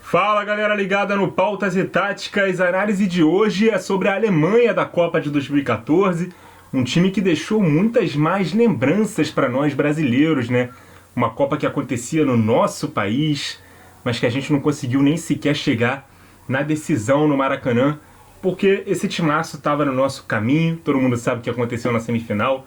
Fala galera ligada no Pautas e Táticas, a análise de hoje é sobre a Alemanha da Copa de 2014, um time que deixou muitas mais lembranças para nós brasileiros, né? Uma Copa que acontecia no nosso país, mas que a gente não conseguiu nem sequer chegar na decisão no Maracanã, porque esse timaço estava no nosso caminho. Todo mundo sabe o que aconteceu na semifinal,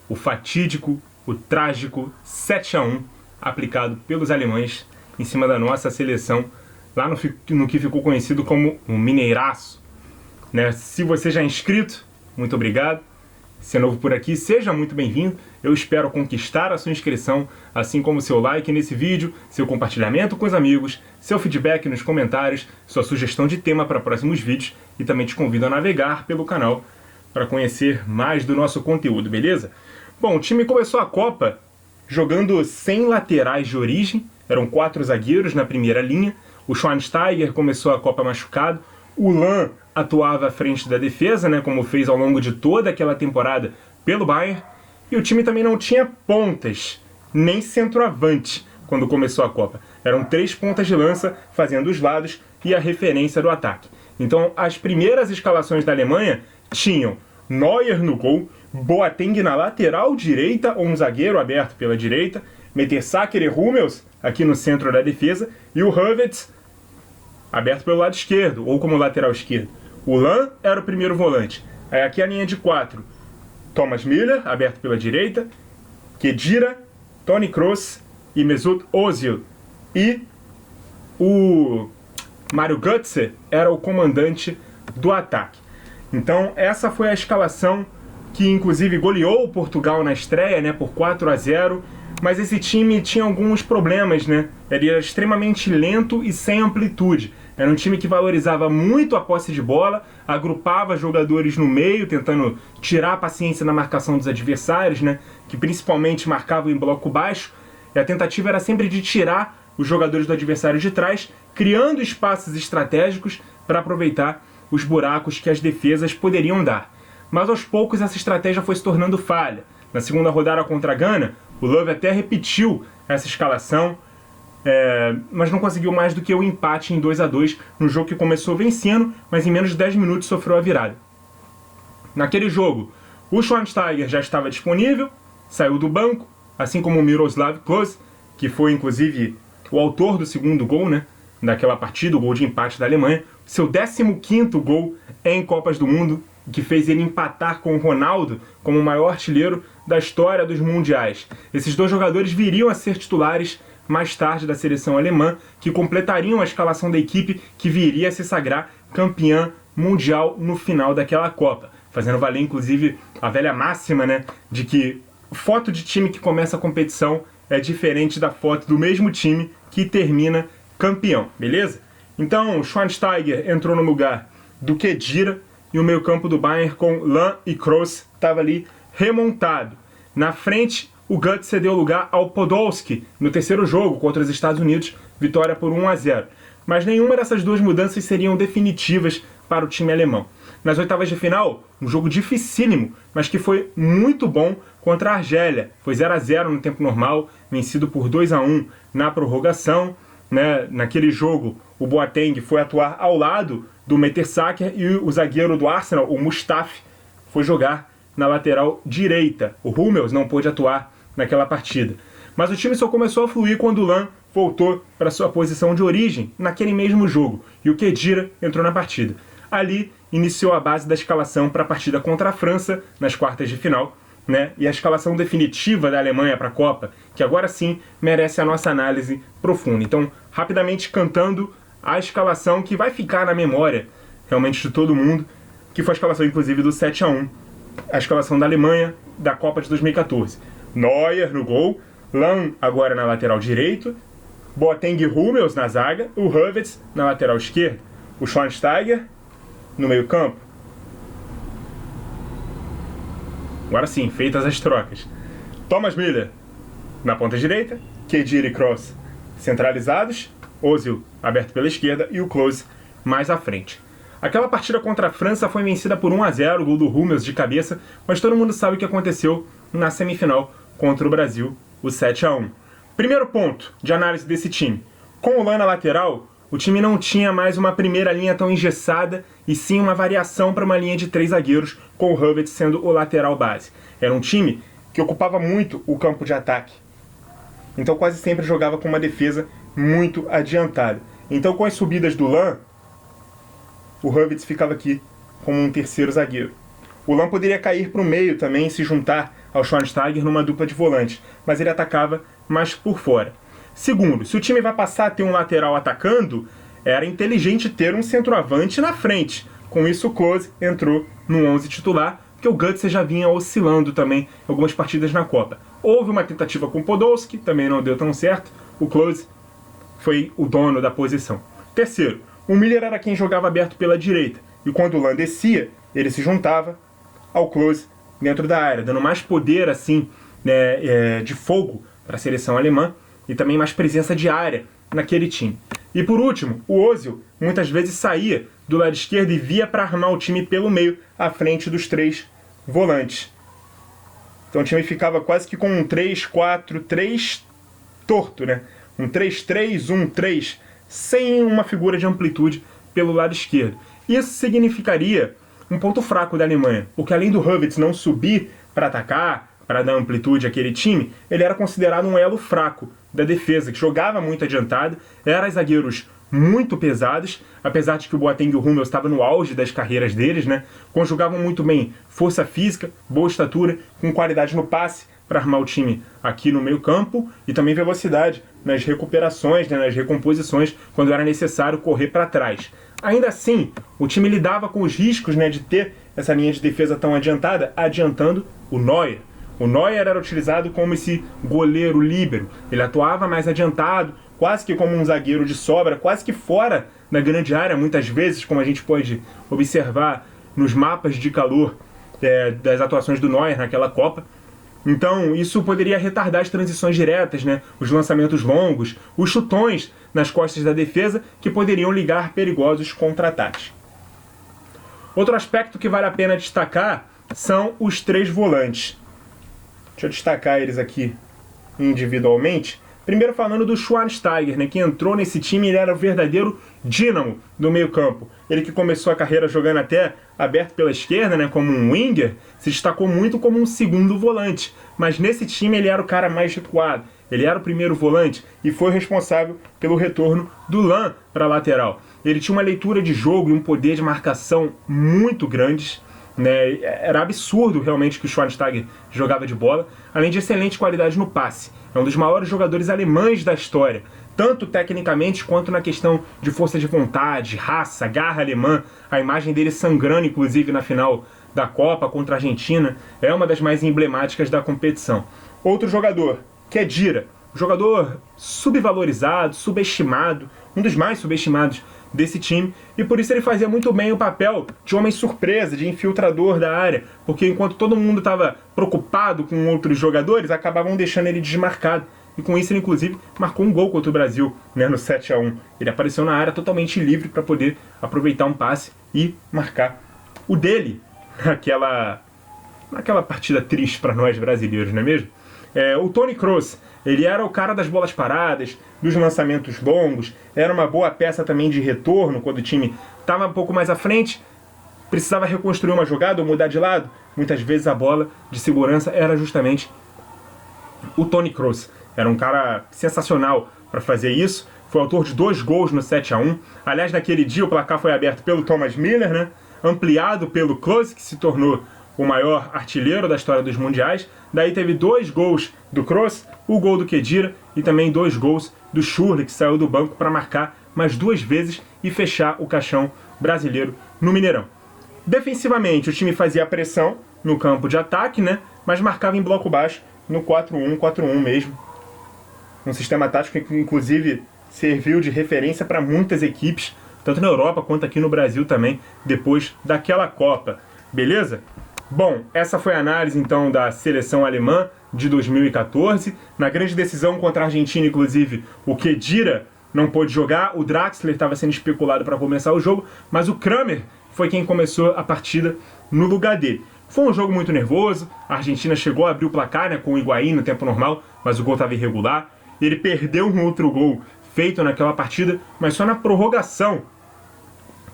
o fatídico, o trágico 7-1 aplicado pelos alemães em cima da nossa seleção, lá no que ficou conhecido como um Mineiraço, né? Se você já é inscrito, muito obrigado. Se é novo por aqui, seja muito bem-vindo. Eu espero conquistar a sua inscrição, assim como seu like nesse vídeo, seu compartilhamento com os amigos, seu feedback nos comentários, sua sugestão de tema para próximos vídeos, e também te convido a navegar pelo canal para conhecer mais do nosso conteúdo, beleza? Bom, o time começou a Copa jogando sem laterais de origem, eram 4 zagueiros na primeira linha. O Schweinsteiger começou a Copa machucado, o Lahm atuava à frente da defesa, né, como fez ao longo de toda aquela temporada pelo Bayern, e o time também não tinha pontas, nem centroavante quando começou a Copa. Eram 3 pontas de lança fazendo os lados e a referência do ataque. Então as primeiras escalações da Alemanha tinham Neuer no gol, Boateng na lateral direita, ou um zagueiro aberto pela direita, Mertesacker e Hummels aqui no centro da defesa, e o Havertz aberto pelo lado esquerdo, ou como lateral esquerdo. O Lahm era o primeiro volante. Aí aqui a linha de 4, Thomas Müller, aberto pela direita, Khedira, Toni Kroos e Mesut Ozil. E o Mario Götze era o comandante do ataque. Então essa foi a escalação que inclusive goleou o Portugal na estreia, né, por 4-0. Mas esse time tinha alguns problemas, né? Ele era extremamente lento e sem amplitude. Era um time que valorizava muito a posse de bola, agrupava jogadores no meio, tentando tirar a paciência na marcação dos adversários, né? Que principalmente marcavam em bloco baixo. E a tentativa era sempre de tirar os jogadores do adversário de trás, criando espaços estratégicos para aproveitar os buracos que as defesas poderiam dar. Mas aos poucos essa estratégia foi se tornando falha. Na segunda rodada contra a Gana, o Löw até repetiu essa escalação, mas não conseguiu mais do que o empate em 2-2 no jogo que começou vencendo, mas em menos de 10 minutos sofreu a virada. Naquele jogo, o Schweinsteiger já estava disponível, saiu do banco, assim como o Miroslav Klose, que foi inclusive o autor do segundo gol, né, daquela partida, o gol de empate da Alemanha, seu 15º gol em Copas do Mundo, que fez ele empatar com o Ronaldo como o maior artilheiro da história dos mundiais. Esses 2 jogadores viriam a ser titulares mais tarde da seleção alemã, que completariam a escalação da equipe que viria a se sagrar campeã mundial no final daquela Copa, fazendo valer inclusive a velha máxima, né, de que foto de time que começa a competição é diferente da foto do mesmo time que termina campeão, beleza? Então Schweinsteiger entrou no lugar do Khedira, e o meio-campo do Bayern com Lahm e Kroos estava ali remontado. Na frente, o Götze cedeu lugar ao Podolski no terceiro jogo contra os Estados Unidos, vitória por 1-0. Mas nenhuma dessas 2 mudanças seriam definitivas para o time alemão. Nas oitavas de final, um jogo dificílimo, mas que foi muito bom contra a Argélia. Foi 0-0 no tempo normal, vencido por 2-1 na prorrogação, né? Naquele jogo, o Boateng foi atuar ao lado do Mertesacker e o zagueiro do Arsenal, o Mustafi, foi jogar na lateral direita. O Hummels não pôde atuar naquela partida. Mas o time só começou a fluir quando o Lahm voltou para sua posição de origem naquele mesmo jogo, e o Khedira entrou na partida. Ali iniciou a base da escalação para a partida contra a França nas quartas de final, né? E a escalação definitiva da Alemanha para a Copa, que agora sim merece a nossa análise profunda. Então, rapidamente cantando a escalação que vai ficar na memória realmente de todo mundo, que foi a escalação inclusive do 7-1, a escalação da Alemanha da Copa de 2014. Neuer no gol, Lahm agora na lateral direito, Boateng e Hummels na zaga, o Havertz na lateral esquerda, o Schweinsteiger no meio campo. Agora sim, feitas as trocas. Thomas Müller na ponta direita, Khedira e Kroos centralizados, Ozil aberto pela esquerda e o Klose mais à frente. Aquela partida contra a França foi vencida por 1-0, gol do Hummels de cabeça, mas todo mundo sabe o que aconteceu na semifinal contra o Brasil, o 7-1. Primeiro ponto de análise desse time. Com o Lahm na lateral, o time não tinha mais uma primeira linha tão engessada, e sim uma variação para uma linha de 3 zagueiros, com o Havertz sendo o lateral base. Era um time que ocupava muito o campo de ataque, então quase sempre jogava com uma defesa muito adiantada. Então, com as subidas do Lan, o Havertz ficava aqui como um terceiro zagueiro. O Lan poderia cair para o meio também e se juntar ao Schweinsteiger numa dupla de volantes, mas ele atacava mais por fora. Segundo, se o time vai passar a ter um lateral atacando, era inteligente ter um centroavante na frente. Com isso, o Klose entrou no 11 titular, porque o Götze já vinha oscilando também em algumas partidas na Copa. Houve uma tentativa com o Podolski, também não deu tão certo. O Klose foi o dono da posição. Terceiro, o Müller era quem jogava aberto pela direita, e quando o Lan descia, ele se juntava ao Klose dentro da área, dando mais poder assim, né, de fogo para a seleção alemã e também mais presença de área naquele time. E por último, o Ozil muitas vezes saía do lado esquerdo e via para armar o time pelo meio, à frente dos 3 volantes. Então o time ficava quase que com um 3-4-3 torto, né? Um 3-3-1-3, sem uma figura de amplitude pelo lado esquerdo. Isso significaria um ponto fraco da Alemanha, porque além do Havertz não subir para atacar, para dar amplitude àquele time, ele era considerado um elo fraco da defesa, que jogava muito adiantado, eram zagueiros muito pesados, apesar de que o Boateng e o Hummels estavam no auge das carreiras deles, né? Conjugavam muito bem força física, boa estatura, com qualidade no passe para armar o time aqui no meio campo e também velocidade nas recuperações, né, nas recomposições, quando era necessário correr para trás. Ainda assim, o time lidava com os riscos, né, de ter essa linha de defesa tão adiantada, adiantando o Neuer. O Neuer era utilizado como esse goleiro líbero. Ele atuava mais adiantado, quase que como um zagueiro de sobra, quase que fora da grande área, muitas vezes, como a gente pode observar nos mapas de calor das atuações do Neuer naquela Copa. Então, isso poderia retardar as transições diretas, né? Os lançamentos longos, os chutões nas costas da defesa, que poderiam ligar perigosos contra-ataques. Outro aspecto que vale a pena destacar são os 3 volantes. Deixa eu destacar eles aqui individualmente. Primeiro falando do Schweinsteiger, né, que entrou nesse time, ele era o verdadeiro dínamo do meio-campo. Ele que começou a carreira jogando até aberto pela esquerda, né, como um winger, se destacou muito como um segundo volante. Mas nesse time ele era o cara mais recuado. Ele era o primeiro volante e foi responsável pelo retorno do Lan para a lateral. Ele tinha uma leitura de jogo e um poder de marcação muito grandes, né? Era absurdo realmente que o Schweinsteiger jogava de bola, além de excelente qualidade no passe. É um dos maiores jogadores alemães da história, tanto tecnicamente quanto na questão de força de vontade, raça, garra alemã. A imagem dele sangrando, inclusive, na final da Copa contra a Argentina, é uma das mais emblemáticas da competição. Outro jogador, Khedira, jogador subvalorizado, subestimado, um dos mais subestimados desse time, e por isso ele fazia muito bem o papel de homem surpresa, de infiltrador da área, porque enquanto todo mundo estava preocupado com outros jogadores, acabavam deixando ele desmarcado, e com isso ele inclusive marcou um gol contra o Brasil, né, no 7-1. Ele apareceu na área totalmente livre para poder aproveitar um passe e marcar o dele naquela partida triste para nós brasileiros, não é mesmo? O Toni Kroos, ele era o cara das bolas paradas, dos lançamentos longos, era uma boa peça também de retorno quando o time estava um pouco mais à frente, precisava reconstruir uma jogada ou mudar de lado. Muitas vezes a bola de segurança era justamente o Toni Kroos. Era um cara sensacional para fazer isso, foi autor de 2 gols no 7-1. Aliás, naquele dia o placar foi aberto pelo Thomas Müller, né? Ampliado pelo Klose, que se tornou o maior artilheiro da história dos mundiais. Daí teve 2 gols do Kroos, o gol do Khedira e também 2 gols do Schürrle, que saiu do banco para marcar mais 2 vezes e fechar o caixão brasileiro no Mineirão. Defensivamente, o time fazia pressão no campo de ataque, né? Mas marcava em bloco baixo no 4-1-4-1 mesmo. Um sistema tático que inclusive serviu de referência para muitas equipes, tanto na Europa quanto aqui no Brasil também, depois daquela Copa. Beleza? Bom, essa foi a análise então da seleção alemã de 2014. Na grande decisão contra a Argentina, inclusive, o Khedira não pôde jogar, o Draxler estava sendo especulado para começar o jogo, mas o Kramer foi quem começou a partida no lugar dele. Foi um jogo muito nervoso, a Argentina chegou a abrir o placar, né, com o Higuaín no tempo normal, mas o gol estava irregular. Ele perdeu um outro gol feito naquela partida, mas só na prorrogação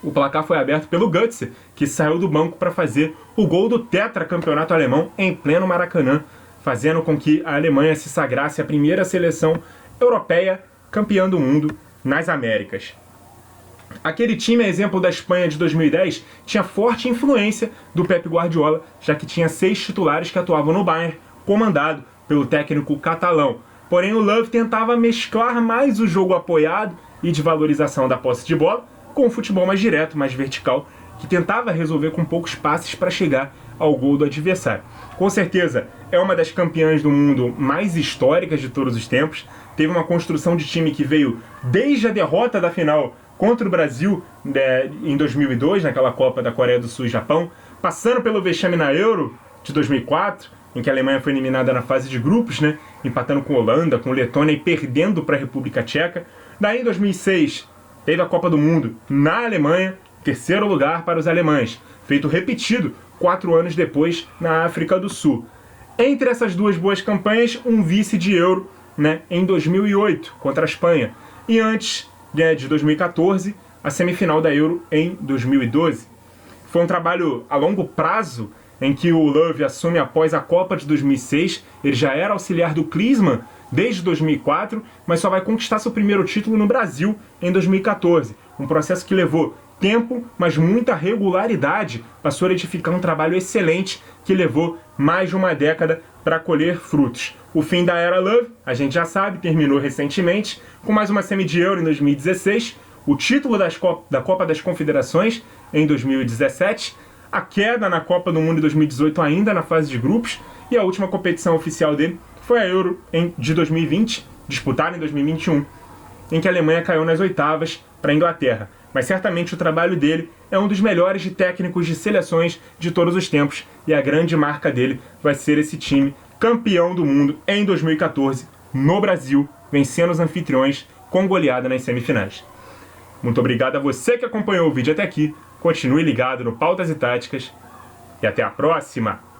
o placar foi aberto pelo Götze, que saiu do banco para fazer o gol do tetracampeonato alemão em pleno Maracanã, fazendo com que a Alemanha se sagrasse a primeira seleção europeia campeã do mundo nas Américas. Aquele time, a exemplo da Espanha de 2010, tinha forte influência do Pep Guardiola, já que tinha 6 titulares que atuavam no Bayern, comandado pelo técnico catalão. Porém, o Löw tentava mesclar mais o jogo apoiado e de valorização da posse de bola com o futebol mais direto, mais vertical, que tentava resolver com poucos passes para chegar ao gol do adversário. Com certeza, é uma das campeãs do mundo mais históricas de todos os tempos. Teve uma construção de time que veio desde a derrota da final contra o Brasil em 2002, naquela Copa da Coreia do Sul e Japão, passando pelo vexame na Euro de 2004, em que a Alemanha foi eliminada na fase de grupos, né, empatando com Holanda, com Letônia e perdendo para a República Tcheca. Daí, em 2006, teve a Copa do Mundo na Alemanha, terceiro lugar para os alemães, feito repetido 4 anos depois na África do Sul. Entre essas duas boas campanhas, um vice de Euro, né, em 2008 contra a Espanha, e antes de 2014, a semifinal da Euro em 2012. Foi um trabalho a longo prazo em que o Löw assume após a Copa de 2006. Ele já era auxiliar do Klinsmann desde 2004, mas só vai conquistar seu primeiro título no Brasil em 2014. Um processo que levou tempo, mas muita regularidade para solidificar um trabalho excelente que levou mais de uma década para colher frutos. O fim da era Löw, a gente já sabe, terminou recentemente, com mais uma semi de Euro em 2016, o título da Copa das Confederações em 2017, a queda na Copa do Mundo em 2018 ainda na fase de grupos, e a última competição oficial dele foi a Euro de 2020, disputada em 2021, em que a Alemanha caiu nas oitavas para a Inglaterra. Mas certamente o trabalho dele é um dos melhores de técnicos de seleções de todos os tempos, e a grande marca dele vai ser esse time campeão do mundo em 2014, no Brasil, vencendo os anfitriões com goleada nas semifinais. Muito obrigado a você que acompanhou o vídeo até aqui, continue ligado no Pautas e Táticas, e até a próxima!